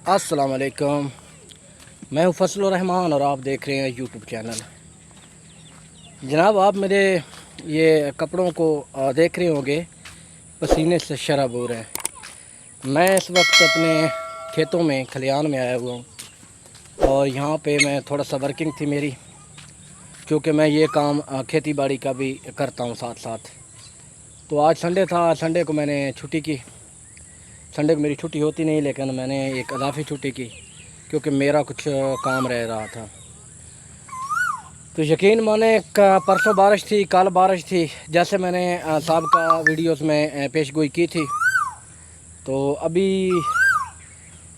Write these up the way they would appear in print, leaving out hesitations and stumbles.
अस्सलाम वालेकुम। मैं हूँ फजल रहमान और आप देख रहे हैं यूट्यूब चैनल। जनाब, आप मेरे ये कपड़ों को देख रहे होंगे, पसीने से शराबूर हैं। मैं इस वक्त अपने खेतों में खलियान में आया हुआ हूँ और यहाँ पे मैं थोड़ा सा वर्किंग थी मेरी, क्योंकि मैं ये काम खेती बाड़ी का भी करता हूँ साथ साथ। तो आज संडे था, संडे को मैंने छुट्टी की। संडे को मेरी छुट्टी होती नहीं, लेकिन मैंने एक इजाफी छुट्टी की क्योंकि मेरा कुछ काम रह रहा था। तो यकीन माने परसों बारिश थी, कल बारिश थी, जैसे मैंने साबका वीडियोस में पेशगोई की थी। तो अभी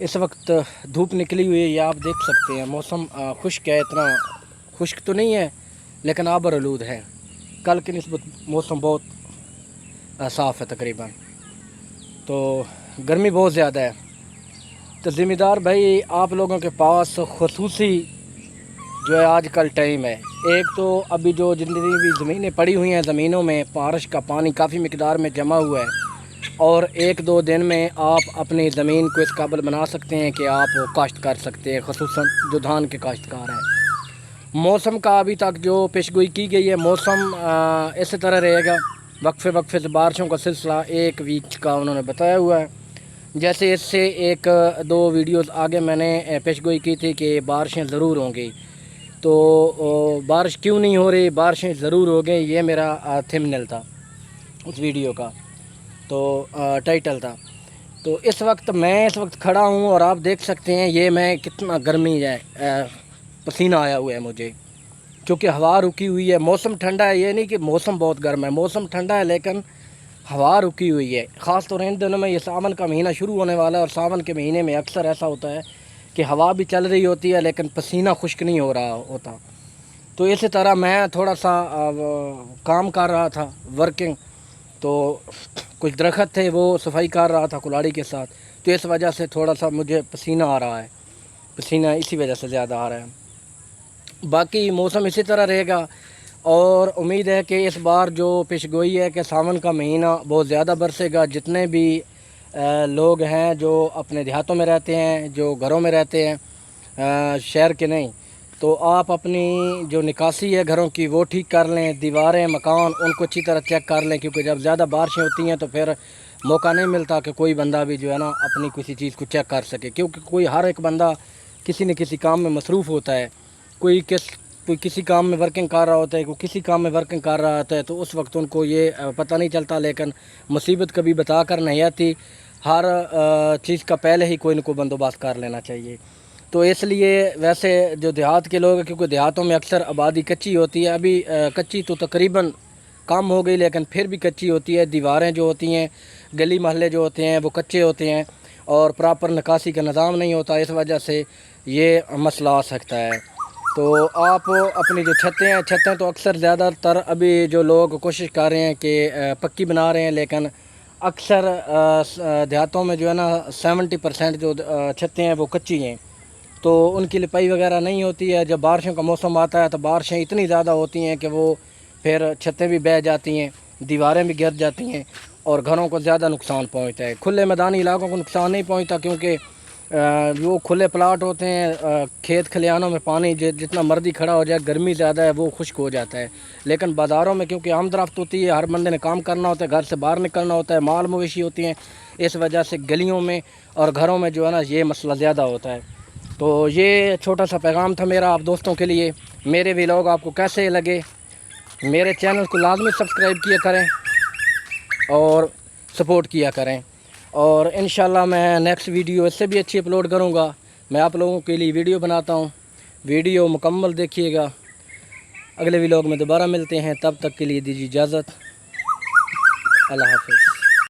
इस वक्त धूप निकली हुई है, ये आप देख सकते हैं। मौसम खुश्क है, इतना खुश्क तो नहीं है लेकिन आबर आलूद है। कल की निस्बत मौसम बहुत साफ़ है तकरीबन। तो गर्मी बहुत ज़्यादा है। तो ज़िम्मेदार भाई आप लोगों के पास ख़ुसूसी जो है आजकल टाइम है। एक तो अभी जो जितनी भी ज़मीनें पड़ी हुई हैं, ज़मीनों में बारिश का पानी काफ़ी मिकदार में जमा हुआ है और एक दो दिन में आप अपनी ज़मीन को इस काबिल बना सकते हैं कि आप काश्त कर सकते हैं, ख़ुसूसन जो धान के काश्तकार हैं। मौसम का अभी तक जो पेशगोई की गई है, मौसम इसी तरह रहेगा। वक्फे वक्फे से बारिशों का सिलसिला एक वीक का उन्होंने बताया हुआ है। जैसे इससे एक दो वीडियोस आगे मैंने पेशगोई की थी कि बारिशें ज़रूर होंगी। तो बारिश क्यों नहीं हो रही, बारिशें ज़रूर हो गई, ये मेरा थंबनेल था उस वीडियो का, तो टाइटल था। तो इस वक्त मैं खड़ा हूँ और आप देख सकते हैं ये मैं कितना गर्मी है, पसीना आया हुआ है मुझे, क्योंकि हवा रुकी हुई है। मौसम ठंडा है, ये नहीं कि मौसम बहुत गर्म है, मौसम ठंडा है लेकिन हवा रुकी हुई है। ख़ास तौर इन दिनों में ये सावन का महीना शुरू होने वाला है और सावन के महीने में अक्सर ऐसा होता है कि हवा भी चल रही होती है लेकिन पसीना खुश्क नहीं हो रहा होता। तो इसी तरह मैं थोड़ा सा काम कर रहा था, वर्किंग। तो कुछ दरख्त थे, वो सफाई कर रहा था कुल्हाड़ी के साथ, तो इस वजह से थोड़ा सा मुझे पसीना आ रहा है, पसीना इसी वजह से ज़्यादा आ रहा है। बाकी मौसम इसी तरह रहेगा और उम्मीद है कि इस बार जो पेशगोई है कि सावन का महीना बहुत ज़्यादा बरसेगा। जितने भी लोग हैं जो अपने देहातों में रहते हैं, जो घरों में रहते हैं, शहर के नहीं, तो आप अपनी जो निकासी है घरों की वो ठीक कर लें। दीवारें, मकान, उनको अच्छी तरह चेक कर लें, क्योंकि जब ज़्यादा बारिशें होती हैं तो फिर मौका नहीं मिलता कि कोई बंदा भी जो है ना अपनी किसी चीज़ को चेक कर सके, क्योंकि हर एक बंदा किसी न किसी काम में मसरूफ़ होता है। कोई किसी काम में वर्किंग कर रहा होता है, कोई किसी काम में वर्किंग कर रहा होता है, तो उस वक्त उनको ये पता नहीं चलता। लेकिन मुसीबत कभी बता कर नहीं आती, हर चीज़ का पहले ही कोई न कोई बंदोबस्त कर लेना चाहिए। तो इसलिए वैसे जो देहात के लोग हैं, क्योंकि देहातों में अक्सर आबादी कच्ची होती है, अभी कच्ची तो तकरीबन कम हो गई लेकिन फिर भी कच्ची होती है। दीवारें जो होती हैं, गली महल्ले जो होते हैं वो कच्चे होते हैं और प्रॉपर निकासी का निज़ाम नहीं होता। इस वजह से ये मसला आ सकता है। तो आप अपनी जो छतें तो अक्सर ज़्यादातर अभी जो लोग कोशिश कर रहे हैं कि पक्की बना रहे हैं, लेकिन अक्सर देहातों में जो है ना 70% जो छतें हैं वो कच्ची हैं, तो उनकी लिपाई वगैरह नहीं होती है। जब बारिशों का मौसम आता है तो बारिशें इतनी ज़्यादा होती हैं कि वो फिर छतें भी बह जाती हैं, दीवारें भी गिर जाती हैं और घरों को ज़्यादा नुकसान पहुंचता है। खुले मैदानी इलाकों को नुकसान नहीं पहुंचता, क्योंकि वो खुले प्लाट होते हैं। खेत खलिहानों में पानी जितना मर्जी खड़ा हो जाए, गर्मी ज़्यादा है वो खुश्क हो जाता है। लेकिन बाज़ारों में क्योंकि आमदरफ्त होती है, हर बंदे ने काम करना होता है, घर से बाहर निकलना होता है, माल मवेशी होती हैं, इस वजह से गलियों में और घरों में जो है ना ये मसला ज़्यादा होता है। तो ये छोटा सा पैगाम था मेरा आप दोस्तों के लिए। मेरे व्लॉग आपको कैसे लगे, मेरे चैनल को लाजमी सब्सक्राइब किया करें और सपोर्ट किया करें। और इंशाल्लाह मैं नेक्स्ट वीडियो इससे भी अच्छी अपलोड करूँगा। मैं आप लोगों के लिए वीडियो बनाता हूँ, वीडियो मुकम्मल देखिएगा। अगले व्लॉग में दोबारा मिलते हैं, तब तक के लिए दीजिए इजाज़त। अल्लाह हाफ़िज़।